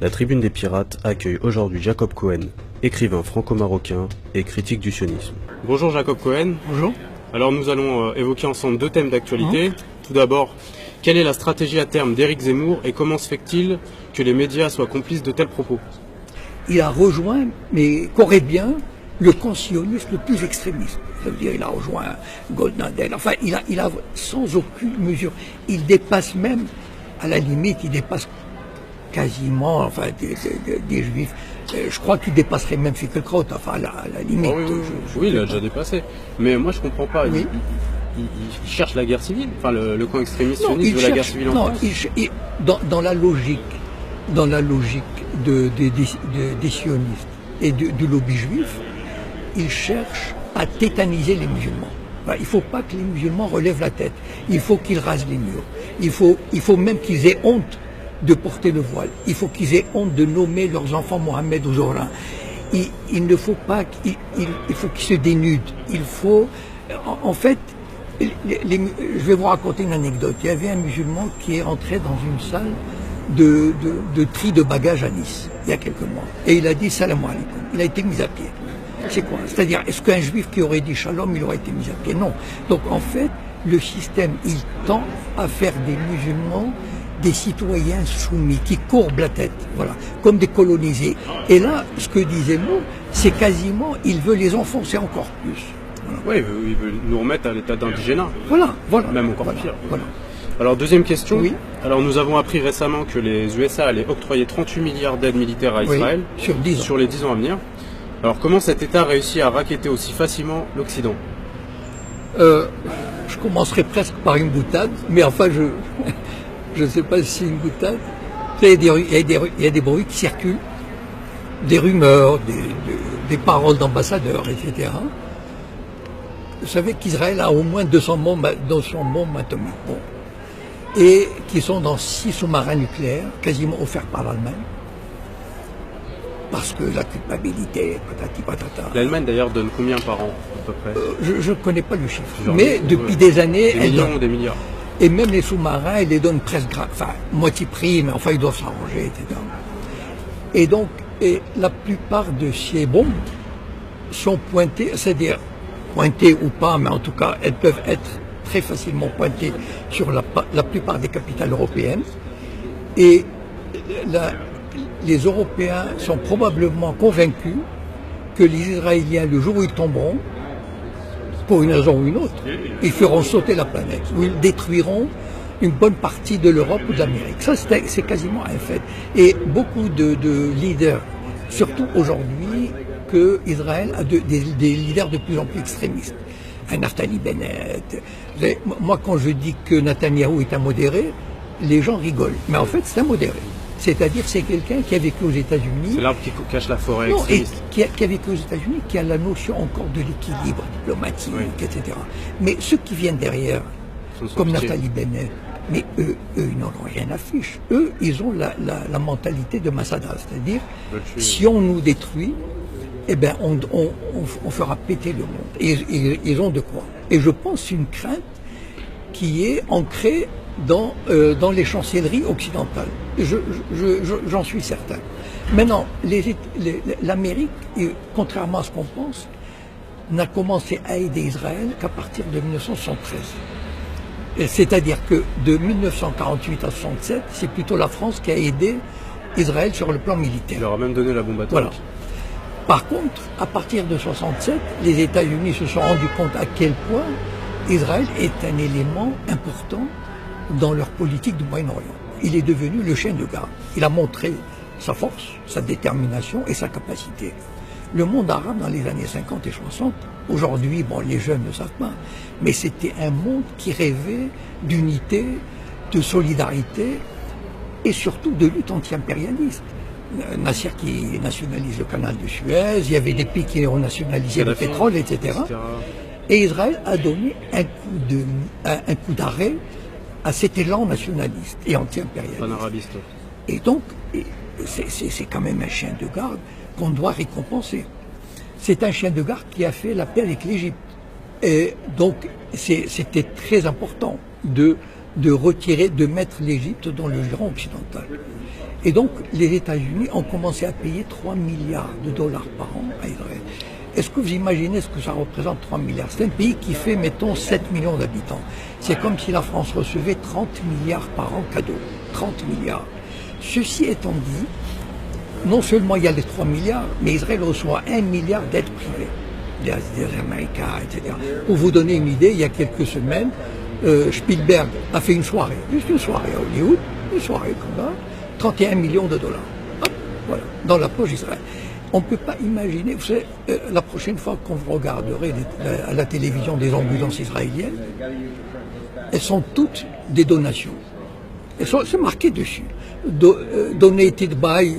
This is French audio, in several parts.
La Tribune des Pirates accueille aujourd'hui Jacob Cohen, écrivain franco-marocain et critique du sionisme. Bonjour Jacob Cohen. Bonjour. Alors nous allons évoquer ensemble deux thèmes d'actualité. Tout d'abord, quelle est la stratégie à terme d'Éric Zemmour et comment se fait-il que les médias soient complices de tels propos? Il a rejoint, mais qu'aurait bien, le camp sioniste le plus extrémiste. Ça veut dire il a rejoint Goldnadel. Enfin, il a sans aucune mesure. Il dépasse même, à la limite, il dépasse quasiment, enfin, des juifs. Je crois qu'il dépasserait même Finkielkraut, enfin, à la limite. Oh oui, il a déjà dépassé. Mais moi, je comprends pas. Oui. Il cherche la guerre civile. Enfin, le camp extrémiste Non, sioniste veut la guerre civile en France. Dans la logique des sionistes et du lobby juif, il cherche à tétaniser les musulmans. Enfin, il ne faut pas que les musulmans relèvent la tête. Il faut qu'ils rasent les murs. Il faut même qu'ils aient honte de porter le voile. Il faut qu'ils aient honte de nommer leurs enfants Mohamed ou Zohra. Il ne faut pas, il faut qu'ils se dénudent. Il faut, en fait, je vais vous raconter une anecdote. Il y avait un musulman qui est entré dans une salle de tri de bagages à Nice, il y a quelques mois. Et il a dit salam alaikum. Il a été mis à pied. C'est quoi? C'est-à-dire, est-ce qu'un juif qui aurait dit shalom, il aurait été mis à pied? Non. Donc en fait, le système, il tend à faire des musulmans des citoyens soumis, qui courbent la tête, voilà, comme des colonisés. Et là, ce que disait Zemmour, c'est quasiment, il veut les enfoncer encore plus. Voilà. Oui, il veut nous remettre à l'état d'indigénat. Voilà. Même encore pire. Voilà. Alors, deuxième question. Oui. Alors, nous avons appris récemment que les USA allaient octroyer 38 milliards d'aides militaires à Israël sur 10 ans. Sur les 10 ans à venir. Alors, comment cet État réussit à racketter aussi facilement l'Occident? Je commencerai presque par une boutade, mais enfin, je ne sais pas si c'est une boutade. Il y a des bruits qui circulent, des rumeurs, des paroles d'ambassadeurs, etc. Vous savez qu'Israël a au moins 200 bombes atomiques. Bon. Et qui sont dans 6 sous-marins nucléaires, quasiment offerts par l'Allemagne. Parce que la culpabilité, patati patata. L'Allemagne d'ailleurs donne combien par an, à peu près? Je ne connais pas le chiffre. Mais depuis des années, des millions ou des milliards. Et même les sous-marins, ils les donnent presque moitié prix, mais enfin ils doivent s'arranger, etc. Et donc, la plupart de ces bombes sont pointées, c'est-à-dire pointées ou pas, mais en tout cas, elles peuvent être très facilement pointées sur la plupart des capitales européennes. Et les Européens sont probablement convaincus que les Israéliens, le jour où ils tomberont, pour une raison ou une autre, ils feront sauter la planète, ou ils détruiront une bonne partie de l'Europe ou de l'Amérique. Ça, c'est quasiment un fait. Et beaucoup de leaders, surtout aujourd'hui, que Israël a des leaders de plus en plus extrémistes. Un Naftali Bennett. Moi, quand je dis que Netanyahou est un modéré, les gens rigolent. Mais en fait, c'est un modéré. C'est-à-dire, c'est quelqu'un qui a vécu aux États-Unis. C'est l'arbre qui cache la forêt extrémiste. Et qui a vécu aux États-Unis, qui a la notion encore de l'équilibre diplomatique, etc. Mais ceux qui viennent derrière, comme Naftali Bennett, mais eux, ils n'en ont rien à fiche. Eux, ils ont la mentalité de Masada, c'est-à-dire, si on nous détruit, eh ben, on fera péter le monde. Et ils ont de quoi. Et je pense que c'est une crainte qui est ancrée dans les chancelleries occidentales. J'en suis certain. Maintenant, l'Amérique, contrairement à ce qu'on pense, n'a commencé à aider Israël qu'à partir de 1973. C'est-à-dire que de 1948 à 1967, c'est plutôt la France qui a aidé Israël sur le plan militaire. Il leur a même donné la bombe atomique. Voilà. Par contre, à partir de 1967, les États-Unis se sont rendus compte à quel point Israël est un élément important dans leur politique du Moyen-Orient. Il est devenu le chien de garde. Il a montré sa force, sa détermination et sa capacité. Le monde arabe dans les années 50 et 60, aujourd'hui, bon, les jeunes ne savent pas, mais c'était un monde qui rêvait d'unité, de solidarité et surtout de lutte anti-impérialiste. Nasser qui nationalise le canal de Suez, il y avait des pays qui ont nationalisé le pétrole, etc. Et Israël a donné un coup d'arrêt à cet élan nationaliste et anti-impérialiste. Panarabiste. Et donc, c'est quand même un chien de garde qu'on doit récompenser. C'est un chien de garde qui a fait la paix avec l'Égypte. Et donc, c'était très important de de retirer, de mettre l'Égypte dans le giron occidental. Et donc, les États-Unis ont commencé à payer 3 milliards de dollars par an à Israël. Est-ce que vous imaginez ce que ça représente, 3 milliards? C'est un pays qui fait, mettons, 7 millions d'habitants. C'est comme si la France recevait 30 milliards par an cadeaux. 30 milliards. Ceci étant dit, non seulement il y a les 3 milliards, mais Israël reçoit 1 milliard d'aides privées. Des Américains, etc. Pour vous donner une idée, il y a quelques semaines, Spielberg a fait une soirée, juste une soirée à Hollywood, une soirée comme ça, 31 millions de dollars. Hop, voilà, dans la poche d'Israël. On ne peut pas imaginer, vous savez, la prochaine fois qu'on vous regarderez à la télévision des ambulances israéliennes, elles sont toutes des donations. C'est marqué dessus. Donated by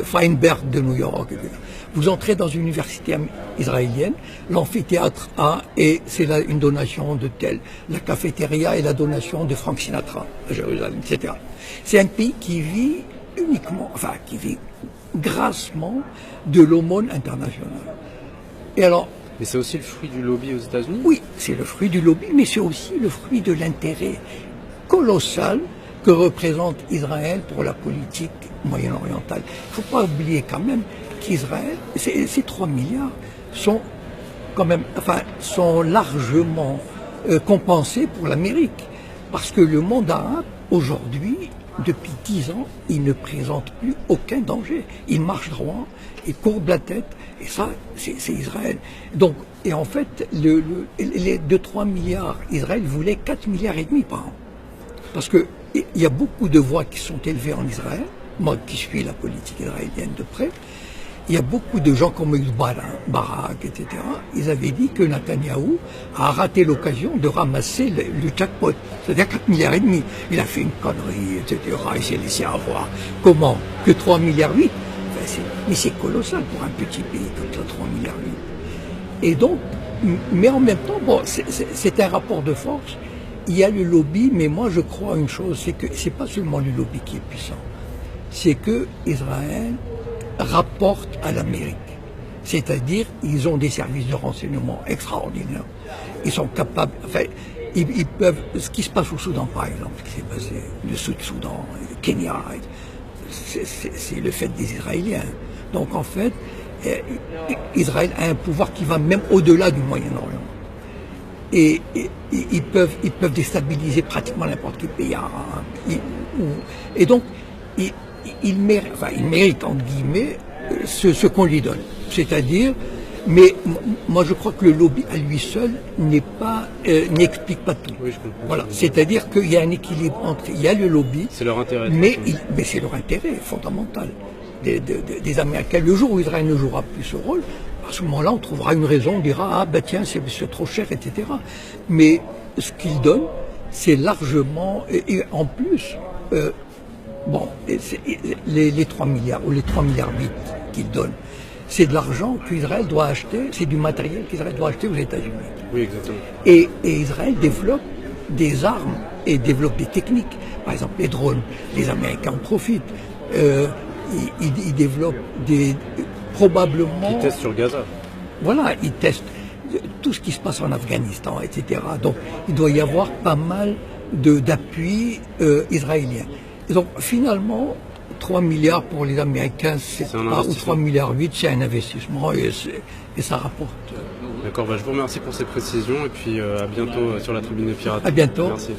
Feinberg de New York, etc. Vous entrez dans une université israélienne, l'amphithéâtre A, et c'est une donation de tel. La cafétéria est la donation de Frank Sinatra à Jérusalem, etc. C'est un pays qui vit uniquement, enfin qui vit grassement de l'aumône internationale. Et alors, mais c'est aussi le fruit du lobby aux États-Unis? Oui, c'est le fruit du lobby, mais c'est aussi le fruit de l'intérêt colossal que représente Israël pour la politique moyen-orientale. Il ne faut pas oublier quand même qu'Israël, ces 3 milliards sont quand même, enfin, sont largement compensés pour l'Amérique. Parce que le monde arabe, aujourd'hui, depuis 10 ans, il ne présente plus aucun danger. Il marche droit, il courbe la tête, et ça, c'est Israël. Donc, et en fait, les 2-3 milliards, Israël voulait 4 milliards et demi par an. Parce que il y a beaucoup de voix qui sont élevées en Israël, moi qui suis la politique israélienne de près, il y a beaucoup de gens comme Barak, etc. Ils avaient dit que Netanyahou a raté l'occasion de ramasser le jackpot, c'est-à-dire 4 milliards et demi. Il a fait une connerie, etc. Il s'est laissé avoir. Comment? Que 3 milliards 8? Enfin, mais c'est colossal pour un petit pays comme ça, 3 milliards 8. Et donc, mais en même temps, bon, c'est un rapport de force. Il y a le lobby, mais moi je crois à une chose, c'est que c'est pas seulement le lobby qui est puissant, c'est que Israël rapporte à l'Amérique. C'est-à-dire, ils ont des services de renseignement extraordinaires. Ils sont capables, enfin, ils peuvent, ce qui se passe au Soudan par exemple, ce qui s'est passé, le Sud-Soudan, le Kenya, c'est le fait des Israéliens. Donc en fait, Israël a un pouvoir qui va même au-delà du Moyen-Orient. Et ils peuvent déstabiliser pratiquement n'importe quel pays arabe. Et donc, il mérite, entre guillemets, ce qu'on lui donne. C'est-à-dire, mais moi je crois que le lobby à lui seul n'explique pas tout. Oui, je comprends. Voilà. C'est-à-dire qu'il y a un équilibre entre, il y a le lobby. C'est leur intérêt. Mais c'est leur intérêt fondamental des Américains. Le jour où Israël ne jouera plus ce rôle, à ce moment-là, on trouvera une raison, on dira, ah ben tiens, c'est trop cher, etc. Mais ce qu'ils donnent, c'est largement, et en plus, bon, les 3 milliards ou les 3 milliards 8 qu'ils donnent, c'est de l'argent qu'Israël doit acheter, c'est du matériel qu'Israël doit acheter aux États-Unis. Oui, exactement. Et Israël développe des armes et développe des techniques. Par exemple, les drones, les Américains en profitent. Ils développent probablement... Ils testent sur Gaza. Voilà, ils testent tout ce qui se passe en Afghanistan, etc. Donc, il doit y avoir pas mal d'appui israélien. Et donc, finalement, 3 milliards pour les Américains, c'est pas, ou 3 milliards 8, c'est un investissement et ça rapporte. D'accord, je vous remercie pour ces précisions et puis à bientôt sur la Tribune des Pirates. À bientôt. Merci.